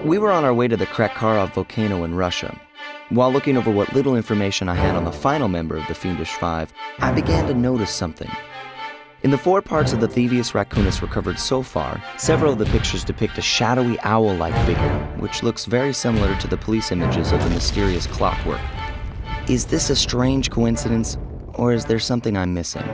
We were on our way to the Krakharov volcano in Russia. While looking over what little information I had on the final member of the Fiendish Five, I began to notice something. In the 4 parts of the Thievius Raccoonus recovered so far, several of the pictures depict a shadowy owl-like figure, which looks very similar to the police images of the mysterious clockwork. Is this a strange coincidence, or is there something I'm missing?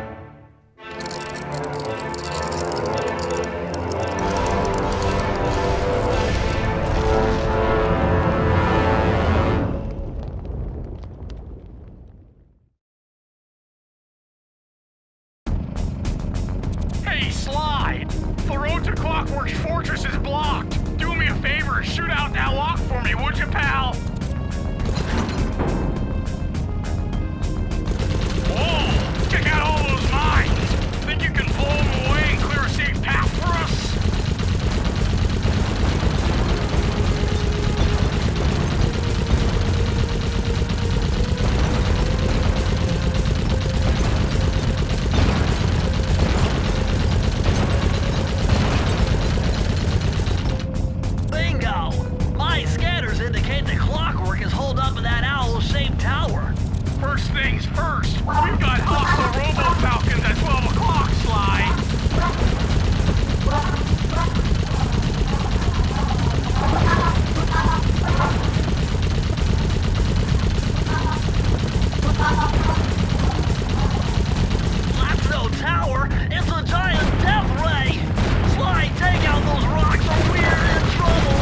Hey, Sly! The road to Clockwork's fortress is blocked! Do me a favor and shoot out that lock for me, would you, pal? Whoa! Check out all those mines! Think you can blow them away and clear a safe path for us? Indicate the Clockwork is holed up in that owl-shaped tower. First things first, we've got hostile robo-falcons at 12 o'clock, Sly. That's no tower, it's a giant death ray! Sly, take out those rocks or we're in trouble!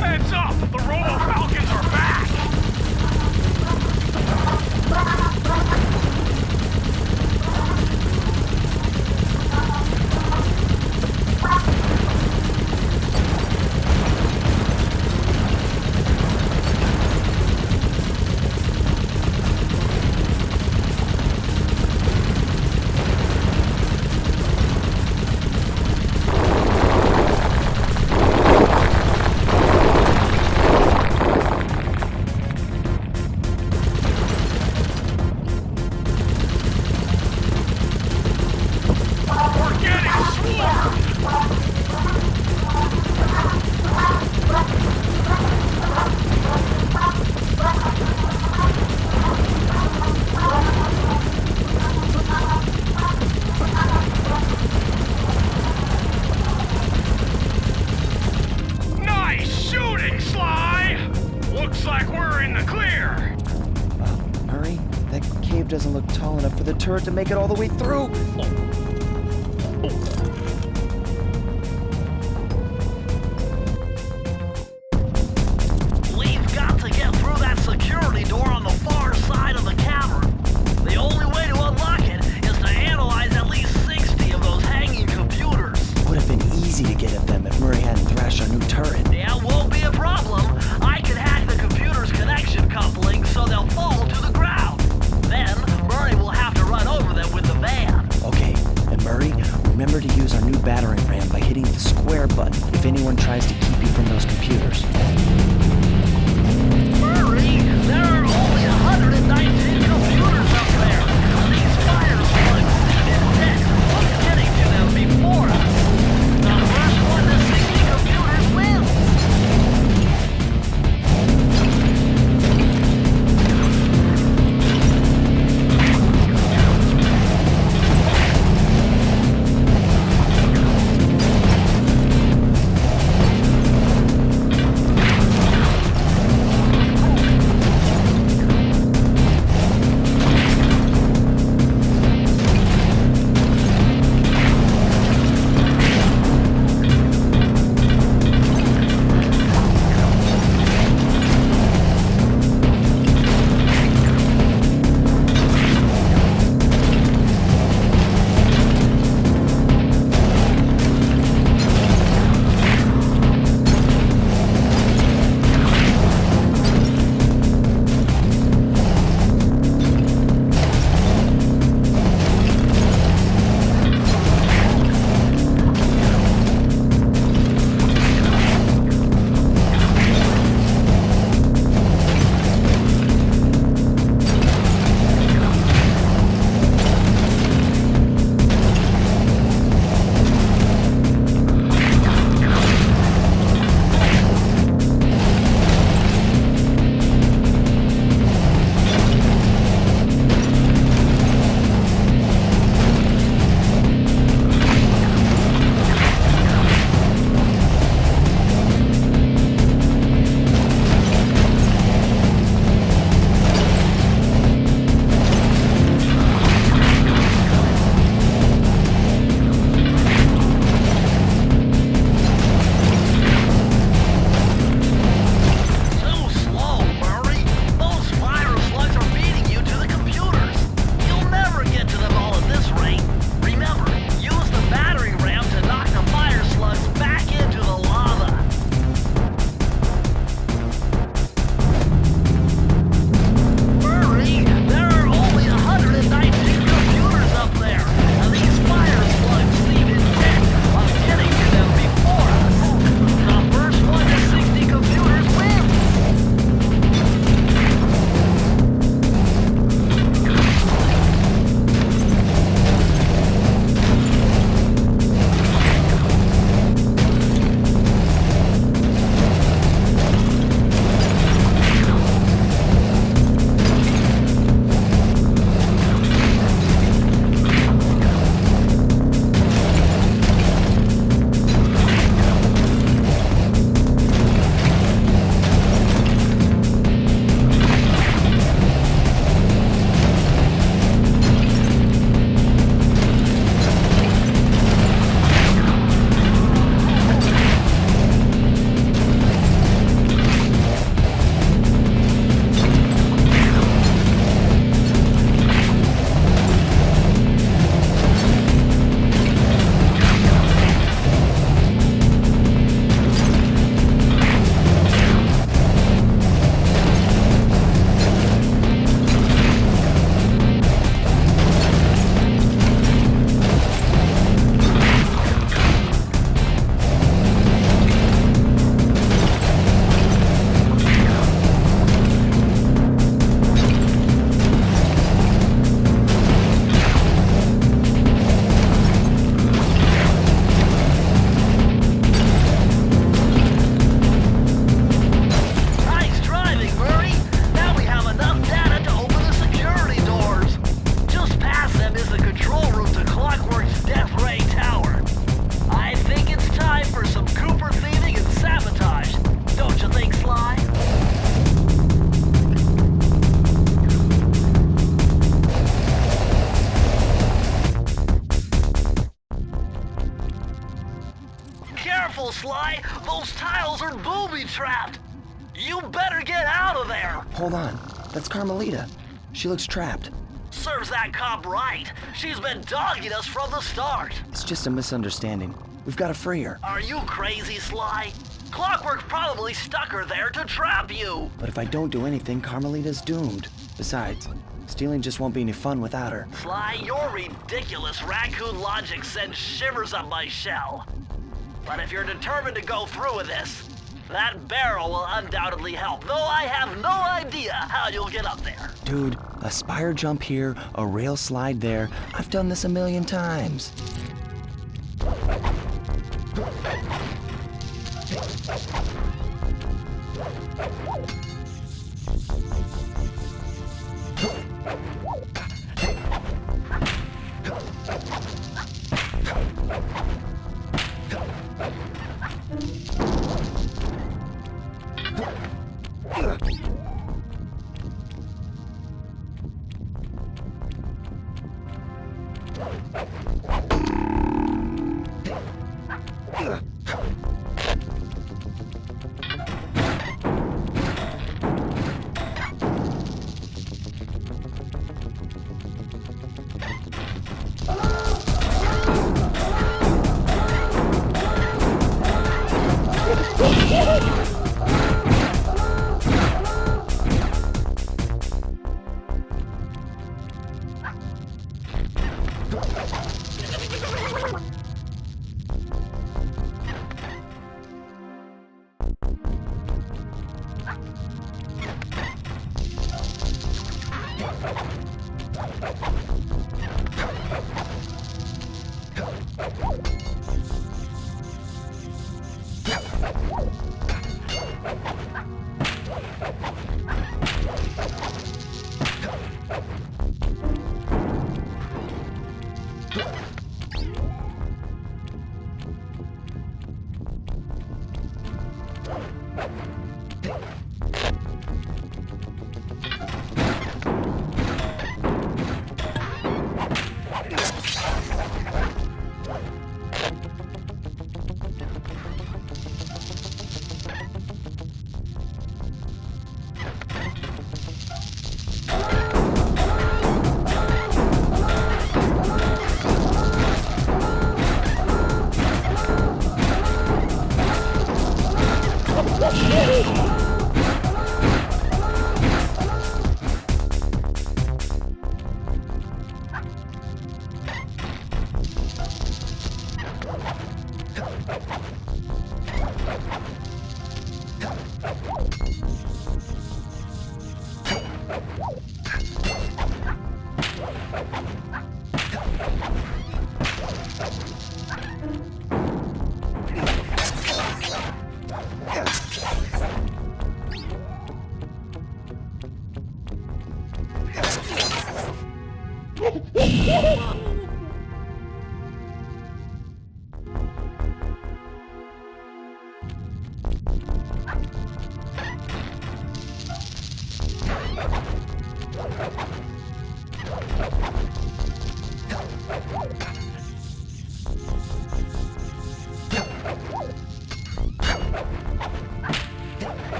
Heads up! The robo-falcons are back! Looks like we're in the clear! Murray, that cave doesn't look tall enough for the turret to make it all the way through! We've got to get through that security door on the far side of the cavern. The only way to unlock it is to analyze at least 60 of those hanging computers. Would have been easy to get at them if Murray hadn't thrashed our new turret. Yeah, won't be a problem. I can hack the computer's connection coupling so they'll fall to the ground. Then, Murray will have to run over them with the van. Okay, and Murray, remember to trapped. You better get out of there. Hold on. That's Carmelita. She looks trapped. Serves that cop right. She's been dogging us from the start. It's just a misunderstanding. We've got to free her. Are you crazy, Sly? Clockwork probably stuck her there to trap you. But if I don't do anything, Carmelita's doomed. Besides, stealing just won't be any fun without her. Sly, your ridiculous raccoon logic sends shivers up my shell. But if you're determined to go through with this, that barrel will undoubtedly help, though I have no idea how you'll get up there. Dude, a spire jump here, a rail slide there. I've done this a million times.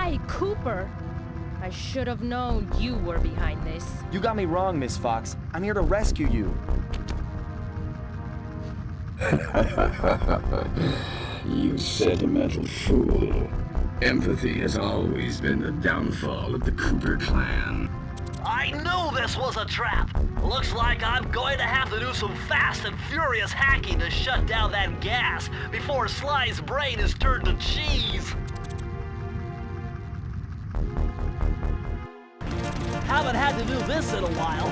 Sly Cooper. I should have known you were behind this. You got me wrong, Miss Fox. I'm here to rescue you. You sentimental fool. Empathy has always been the downfall of the Cooper clan. I knew this was a trap. Looks like I'm going to have to do some fast and furious hacking to shut down that gas before Sly's brain is turned to cheese. Haven't had to do this in a while.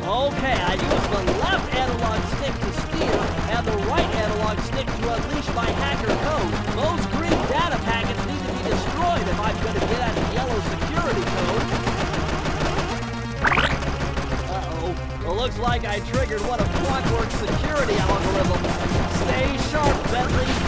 Okay, I used the left analog stick to steer and the right analog stick to unleash my hacker code. Those green data packets need to be destroyed if I'm going to get at the yellow security code. Uh-oh. Well, looks like I triggered one of Clockwork's security algorithms. Stay sharp, Bentley.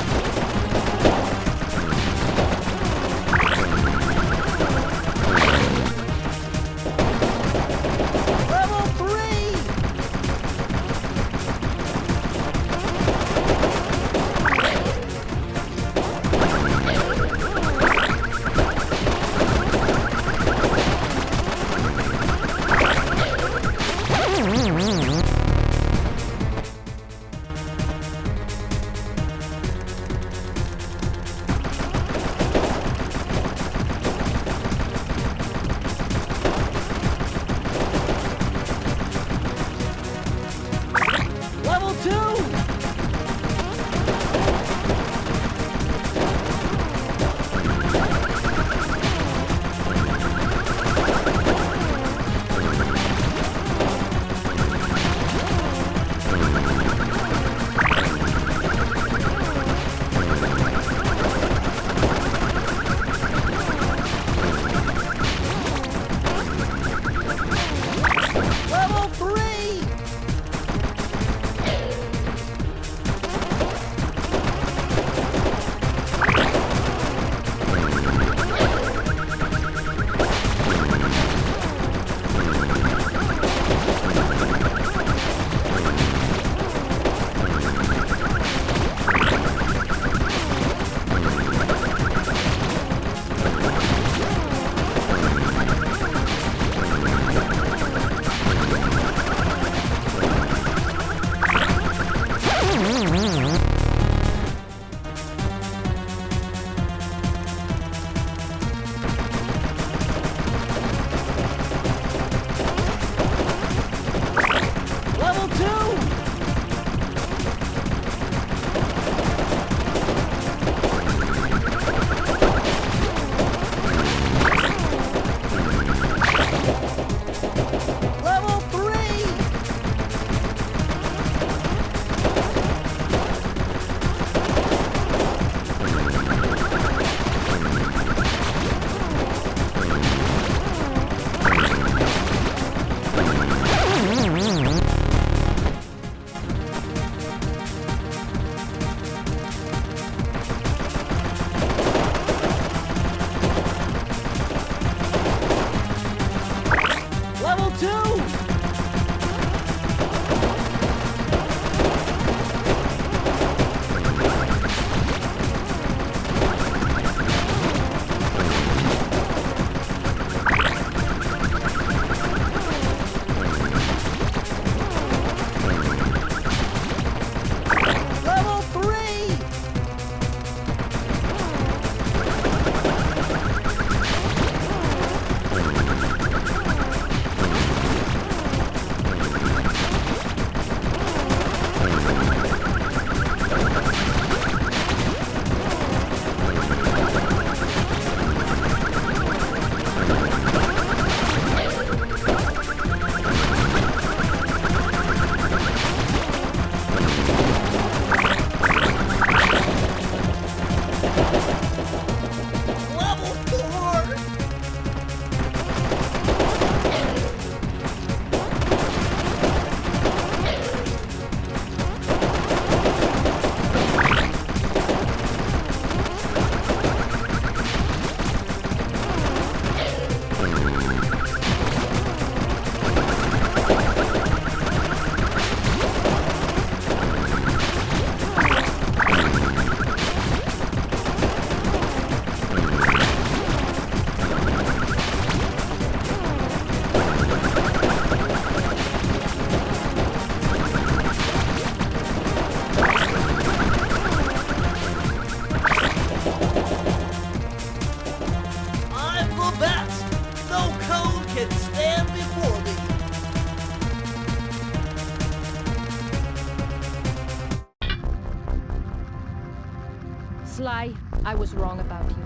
Sly, I was wrong about you.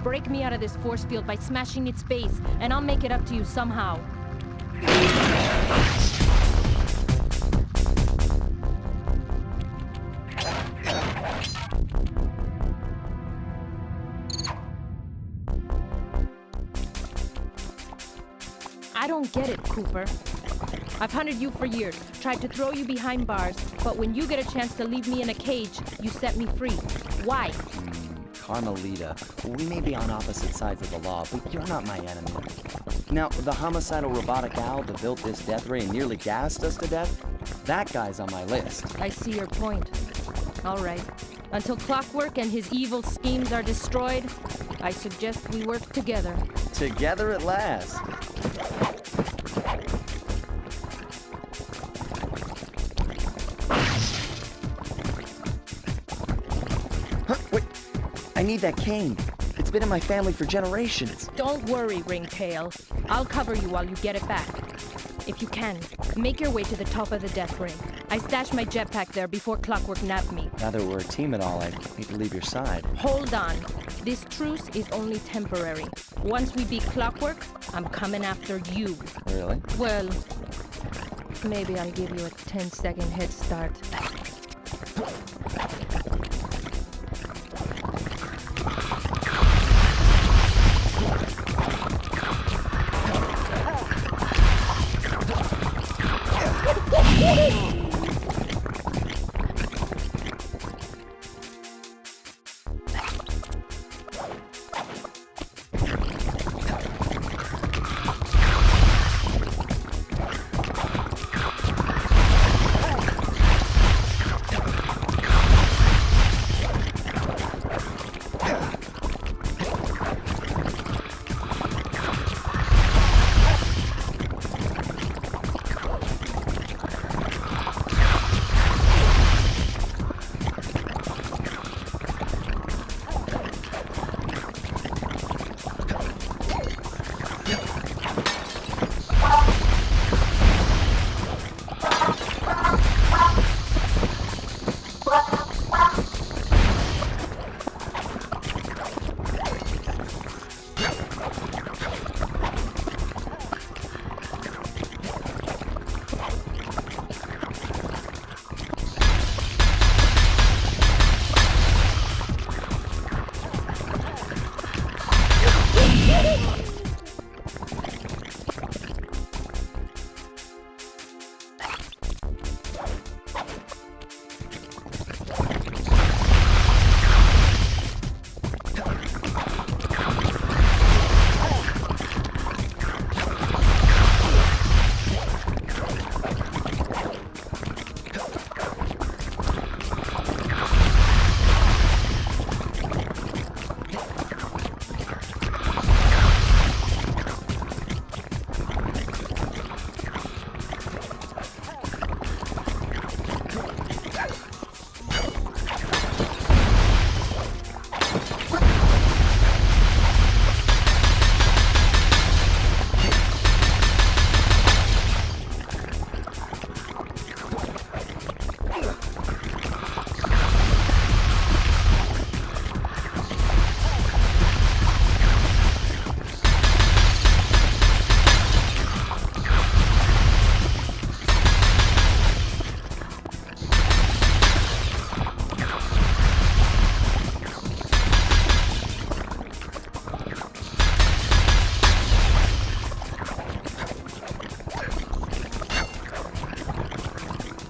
Break me out of this force field by smashing its base, and I'll make it up to you somehow. I don't get it, Cooper. I've hunted you for years, tried to throw you behind bars, but when you get a chance to leave me in a cage, you set me free. Why? Carmelita, we may be on opposite sides of the law, but you're not my enemy. Now, the homicidal robotic owl that built this death ray and nearly gassed us to death, that guy's on my list. I see your point. All right. Until Clockwork and his evil schemes are destroyed, I suggest we work together. Together at last. Huh, wait. I need that cane. It's been in my family for generations. Don't worry, Ringtail. I'll cover you while you get it back. If you can, make your way to the top of the death ray. I stashed my jetpack there before Clockwork nabbed me. Now that we're a team and all, I hate to leave your side. Hold on. This truce is only temporary. Once we beat Clockwork, I'm coming after you. Really? Well, maybe I'll give you a 10-second head start.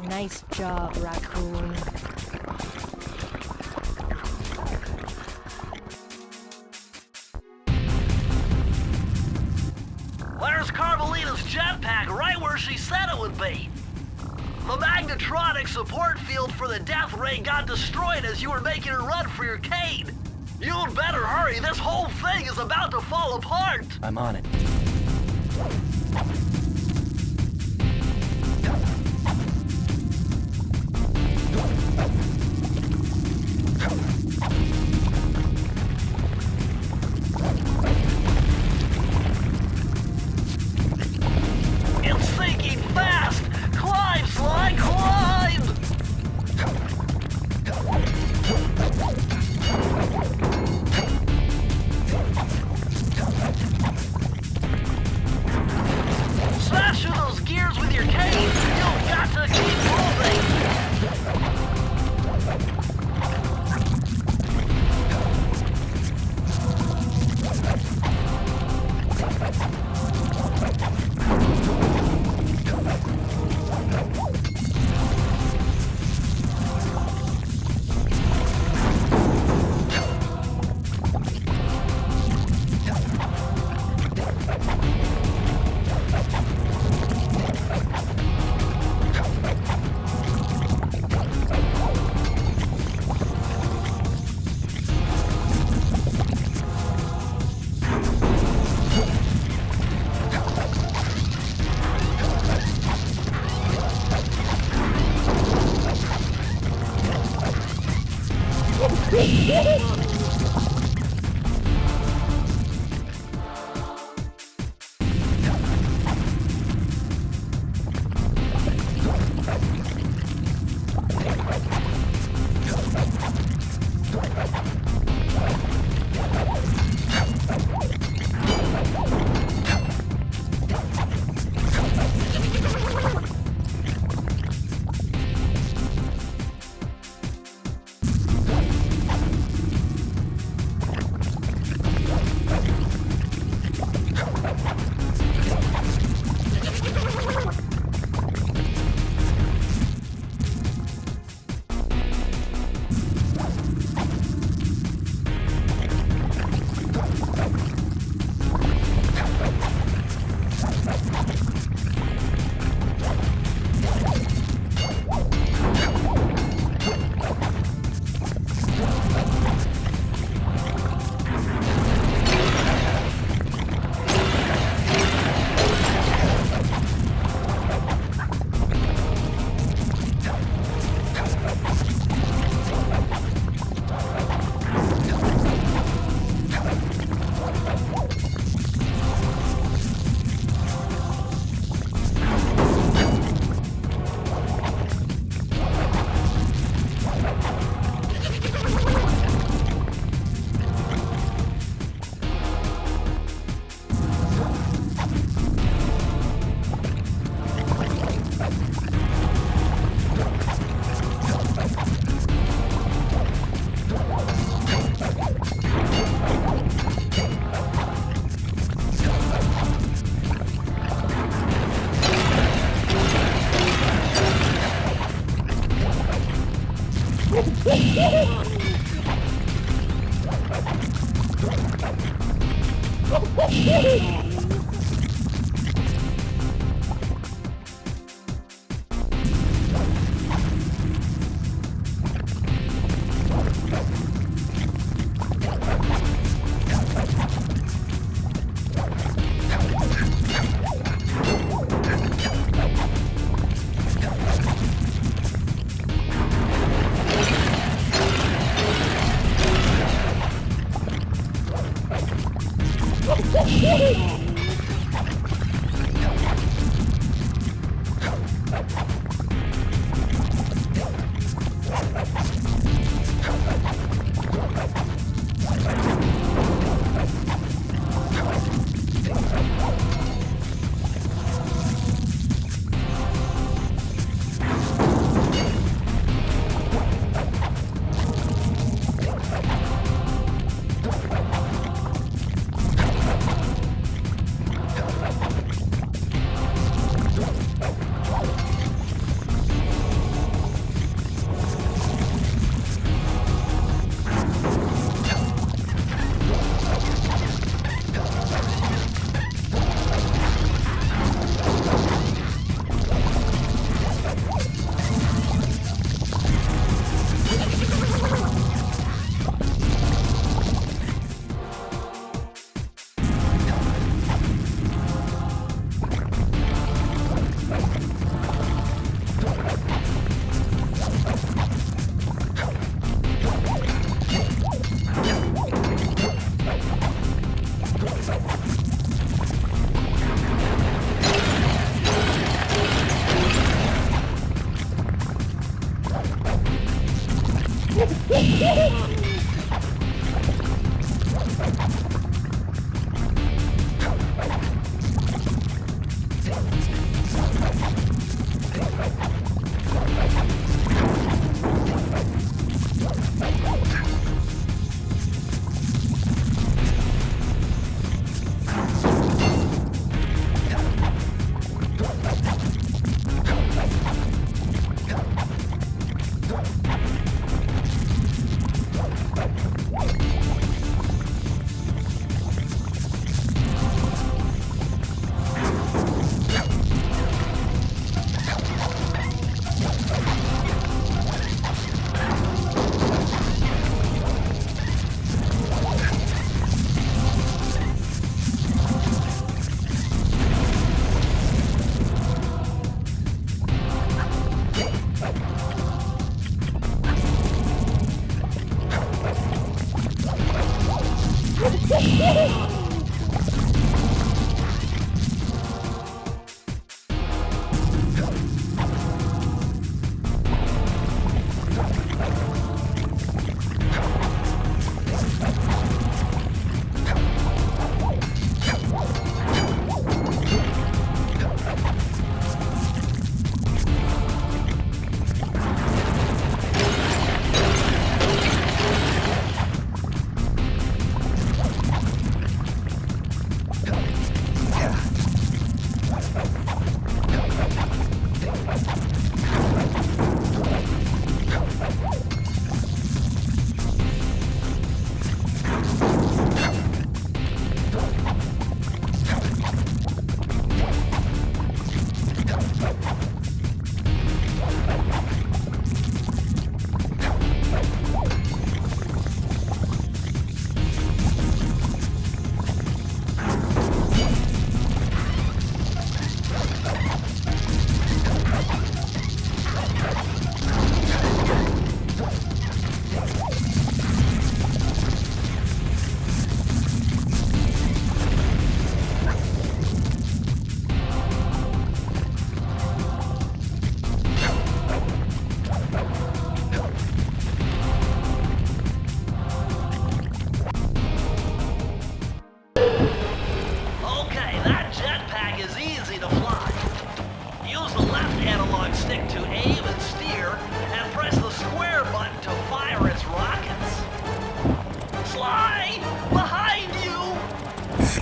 Nice job, Raccoon. There's Carmelita's jetpack right where she said it would be. The magnetronic support field for the death ray got destroyed as you were making a run for your cane. You'd better hurry. This whole thing is about to fall apart. I'm on it. It's sinking fast! Climb, Sly, climb!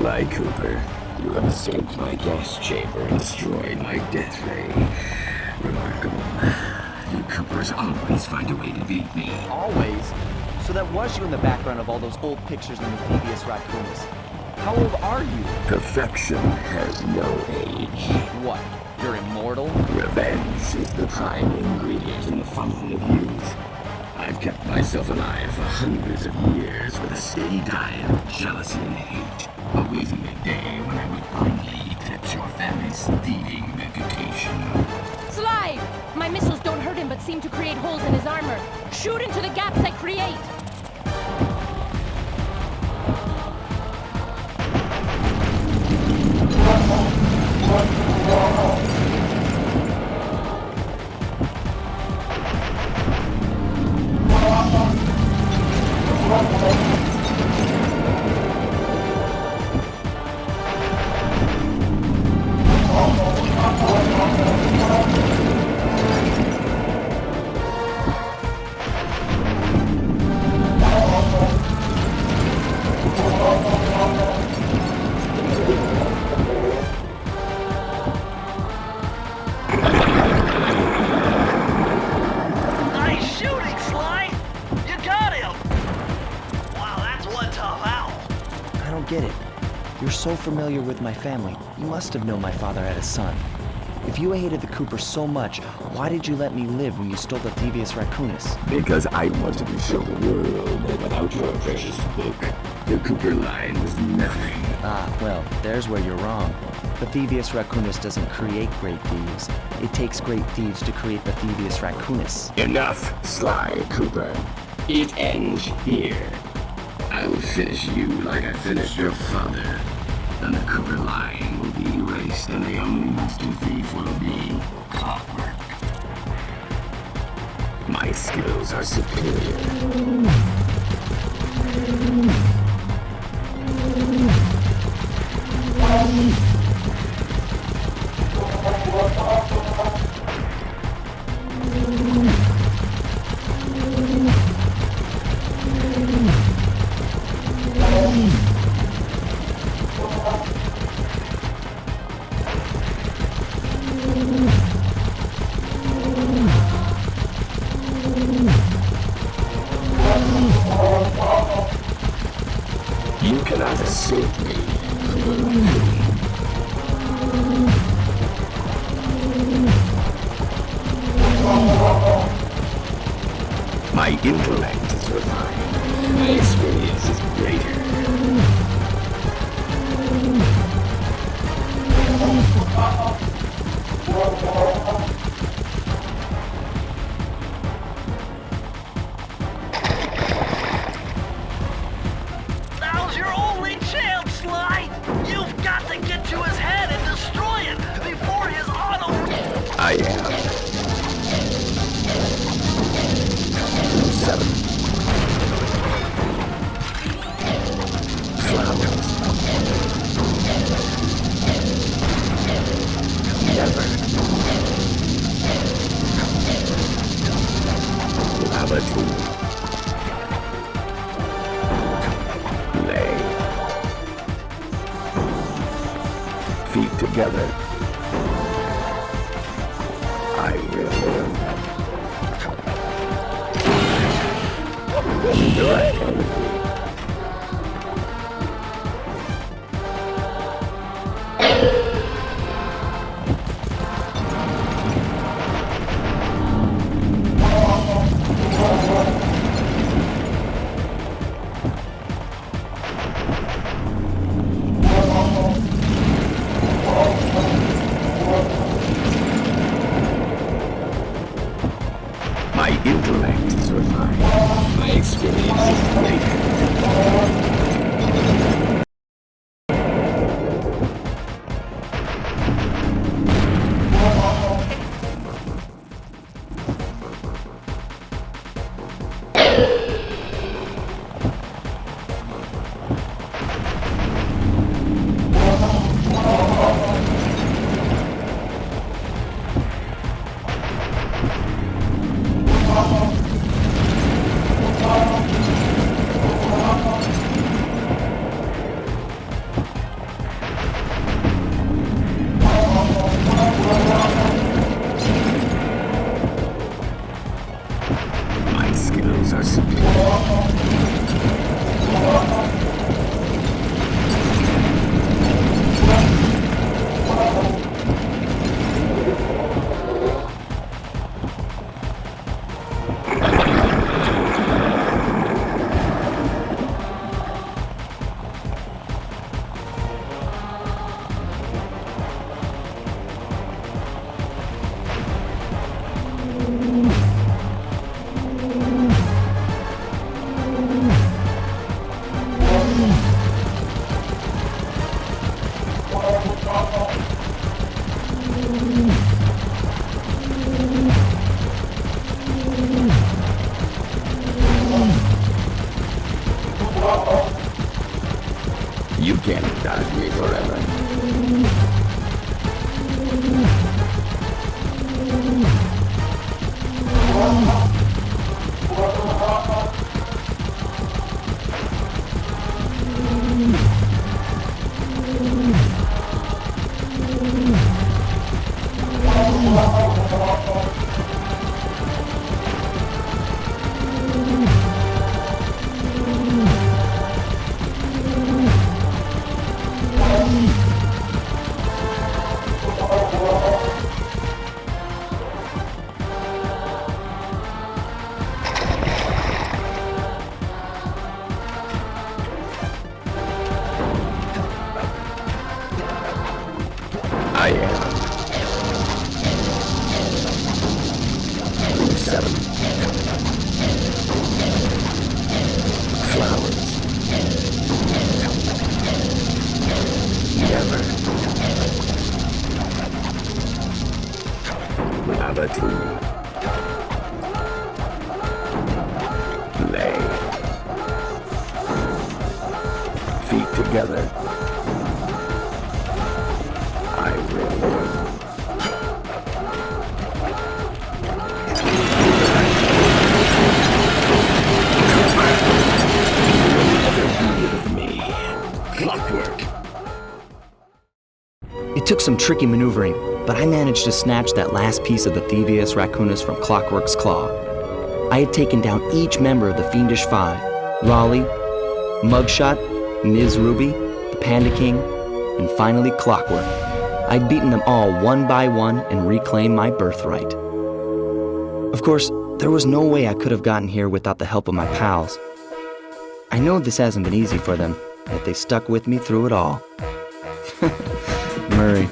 Sly Cooper, you have escaped my gas chamber and destroyed my death ray. Remarkable. You Coopers always find a way to beat me. Always? So that was you in the background of all those old pictures in the Thievius Raccoonus. How old are you? Perfection has no age. What? You're immortal? Revenge is the prime ingredient in the fountain of youth. I've kept myself alive for hundreds of years with a steady diet of jealousy and hate, awaiting the day when I would finally eclipse your family's thieving reputation. Sly! My missiles don't hurt him but seem to create holes in his armor. Shoot into the gaps I create! Nice shooting, Sly! You got him! Wow, that's one tough owl. I don't get it. You're so familiar with my family. You must have known my father had a son. If you hated the Cooper so much, why did you let me live when you stole the Thievius Raccoonus? Because I wanted to show the world that without your precious book, the Cooper line was nothing. Ah, well, there's where you're wrong. The Thievius Raccoonus doesn't create great thieves. It takes great thieves to create the Thievius Raccoonus. Enough, Sly Cooper. It ends here. I will finish you like I finished your father. And the Cooper line will be erased, and the only master thief will be Clockwork. My skills are superior. You cannot escape me. My intellect is refined. My experience is greater. Now's your only chance, Sly! You've got to get to his head and destroy it before his auto... I am. 7. Flowers. Never. Lavitude. Lay. Feet together. I will live. Enjoy. My intellect is refined. My experience is You can't dodge me forever. I am. Route 7. Flowers. Never. Gravity. Lay. Feet together. I will. Clockwork. It took some tricky maneuvering, but I managed to snatch that last piece of the Thievius Raccoonus from Clockwork's claw. I had taken down each member of the Fiendish Five: Raleigh, Mugshot, Ms. Ruby, the Panda King, and finally Clockwork. I'd beaten them all one by one and reclaimed my birthright. Of course, there was no way I could have gotten here without the help of my pals. I know this hasn't been easy for them, yet they stuck with me through it all. Murray,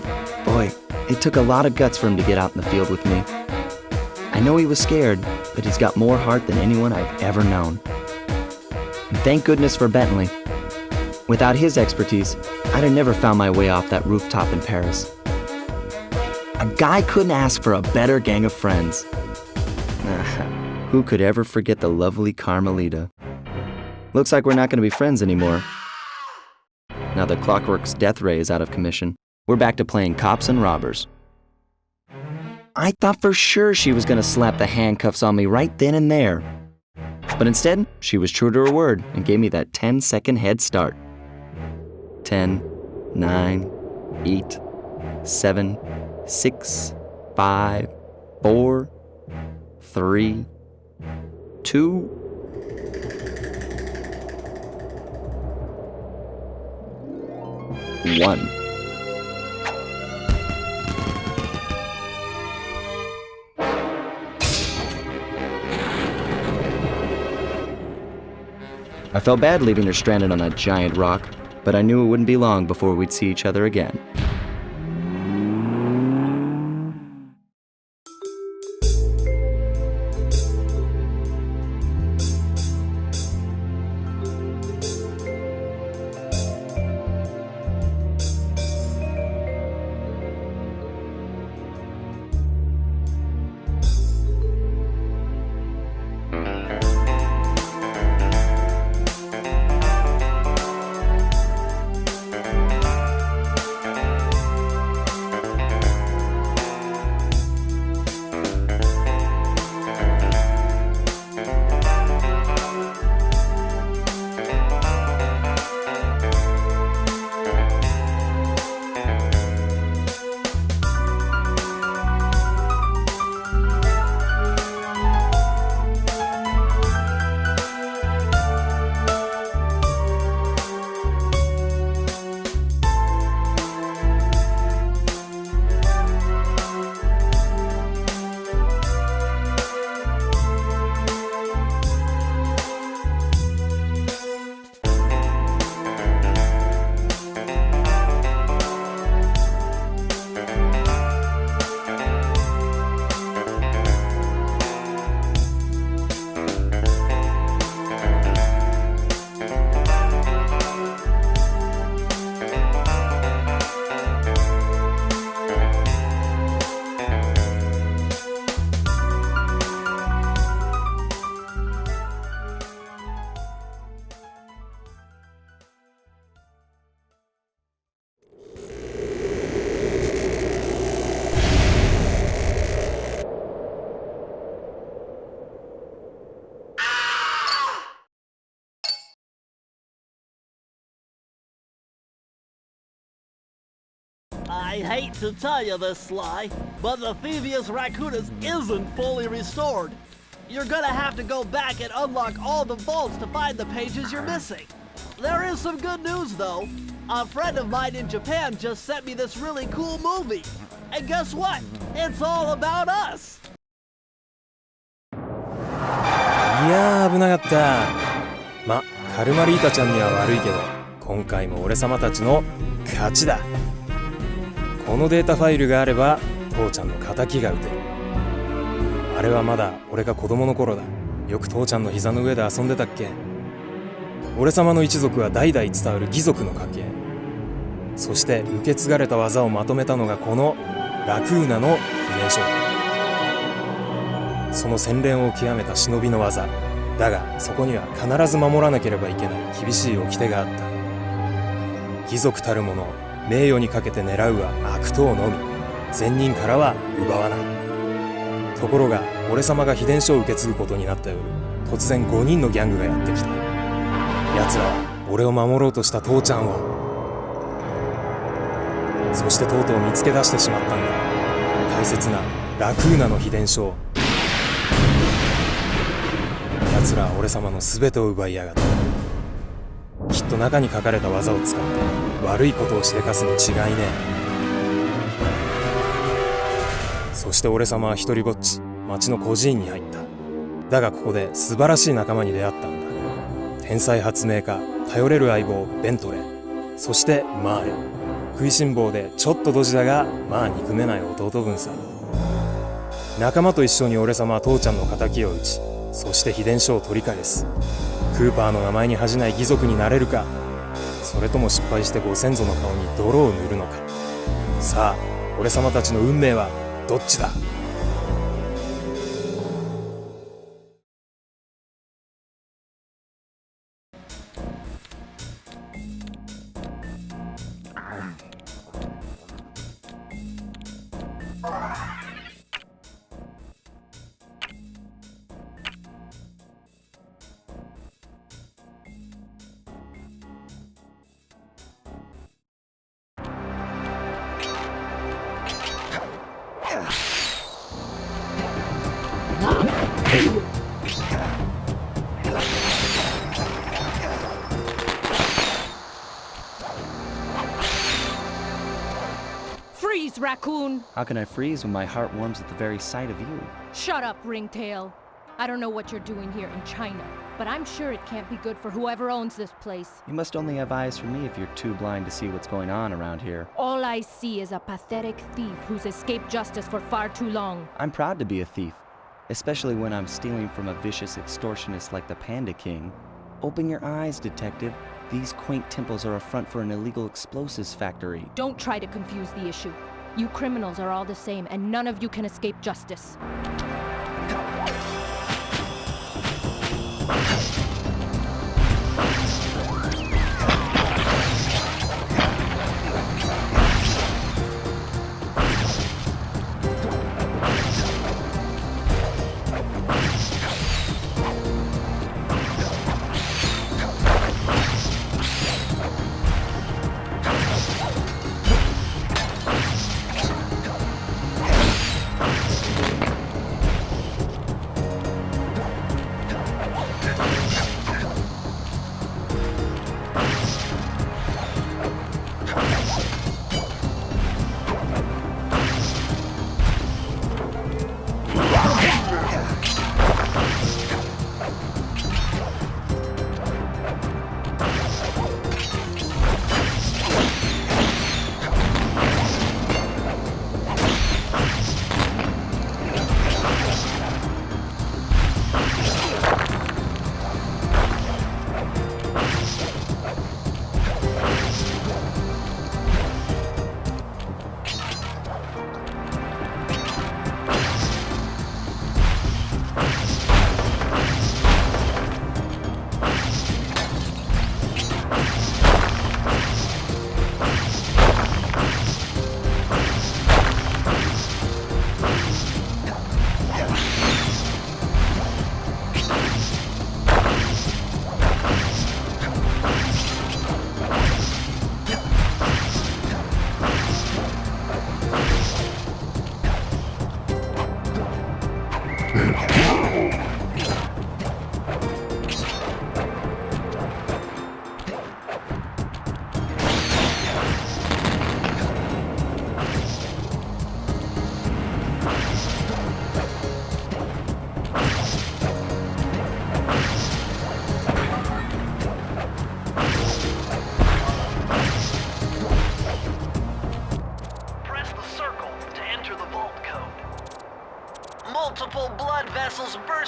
boy, it took a lot of guts for him to get out in the field with me. I know he was scared, but he's got more heart than anyone I've ever known. And thank goodness for Bentley. Without his expertise, I'd have never found my way off that rooftop in Paris. A guy couldn't ask for a better gang of friends. Who could ever forget the lovely Carmelita? Looks like we're not going to be friends anymore. Now that Clockwork's death ray is out of commission, we're back to playing cops and robbers. I thought for sure she was going to slap the handcuffs on me right then and there. But instead, she was true to her word and gave me that 10-second head start. 10, 9, 8, 7, 6, 5, 4, 3, 2, 1. I felt bad leaving her stranded on that giant rock, but I knew it wouldn't be long before we'd see each other again. I hate to tell you this, Sly, but the Thievius Raccoonus isn't fully restored. You're gonna have to go back and unlock all the vaults to find the pages you're missing. There is some good news, though. A friend of mine in Japan just sent me this really cool movie. And guess what? It's all about us. いやー危なかった。ま、カルマリータちゃんには悪いけど、今回も俺様たちの勝ちだ。このデータファイルがあれば父ちゃんの敵が撃てる。あれはまだ俺が子供の頃だ。よく父ちゃんの膝の上で遊んでたっけ。俺様の一族は代々伝わる義族の家系。そして受け継がれた技をまとめたのがこのラクーナの秘伝書。その洗練を極めた忍びの技だが、そこには必ず守らなければいけない厳しい掟があった。義族たる者、名誉にかけて狙うは悪党のみ、善人からは奪わない。ところが俺様が秘伝書を受け継ぐことになった夜、突然5人のギャングがやってきた。奴らは俺を守ろうとした父ちゃんを、そしてとうとう見つけ出してしまったんだ。大切なラクーナの秘伝書を。奴らは俺様の全てを奪いやがった。きっと中に書かれた技を使って悪いことをしでかすに違いねえ。そして俺様は一人ぼっち町の孤児院に入った。だがここで素晴らしい仲間に出会ったんだ。天才発明家、頼れる相棒ベントレー、そしてマーレ。食いしん坊でちょっとドジだがまあ憎めない弟分さ。仲間と一緒に俺様は父ちゃんの敵を討ち、そして秘伝書を取り返す。クーパーの名前に恥じない義族になれるか、それとも失敗してご先祖の顔に泥を塗るのか。さあ俺様たちの運命はどっちだ。Freeze, raccoon! How can I freeze when my heart warms at the very sight of you? Shut up, ringtail. I don't know what you're doing here in China, but I'm sure it can't be good for whoever owns this place. You must only have eyes for me if you're too blind to see what's going on around here. All I see is a pathetic thief who's escaped justice for far too long. I'm proud to be a thief, especially when I'm stealing from a vicious extortionist like the Panda King. Open your eyes, detective. These quaint temples are a front for an illegal explosives factory. Don't try to confuse the issue. You criminals are all the same, and none of you can escape justice.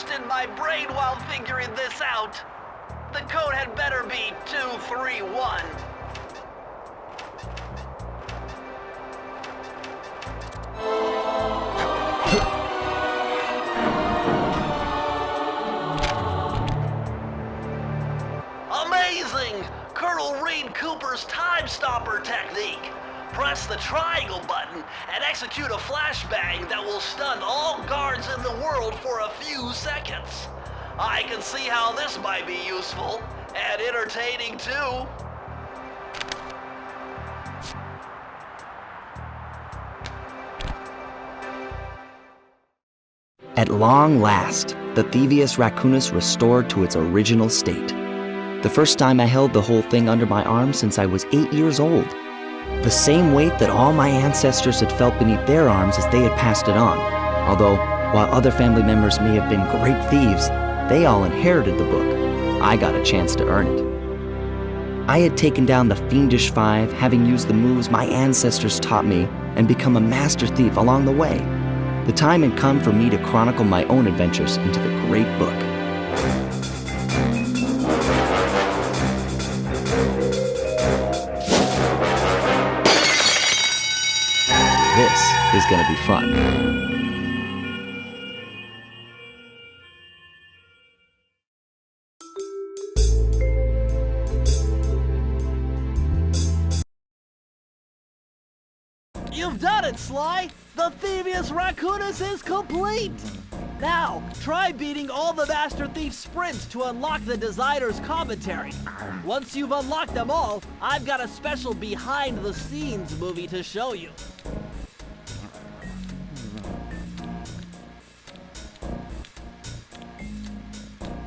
burst in my brain while figuring this out. The code had better be 231. Amazing! Colonel Reed Cooper's time stopper technique. Press the triangle button and execute a flashbang that will stun all guards in the world for a few seconds. I can see how this might be useful and entertaining too. At long last, the Thievius Raccoonus restored to its original state. The first time I held the whole thing under my arm since I was 8 years old. The same weight that all my ancestors had felt beneath their arms as they had passed it on. Although, while other family members may have been great thieves, they all inherited the book. I got a chance to earn it. I had taken down the Fiendish Five, having used the moves my ancestors taught me, and become a master thief along the way. The time had come for me to chronicle my own adventures into the great book. This is gonna be fun. You've done it, Sly! The Thievius Raccoonus is complete! Now, try beating all the Master Thief sprints to unlock the designer's commentary. Once you've unlocked them all, I've got a special behind-the-scenes movie to show you.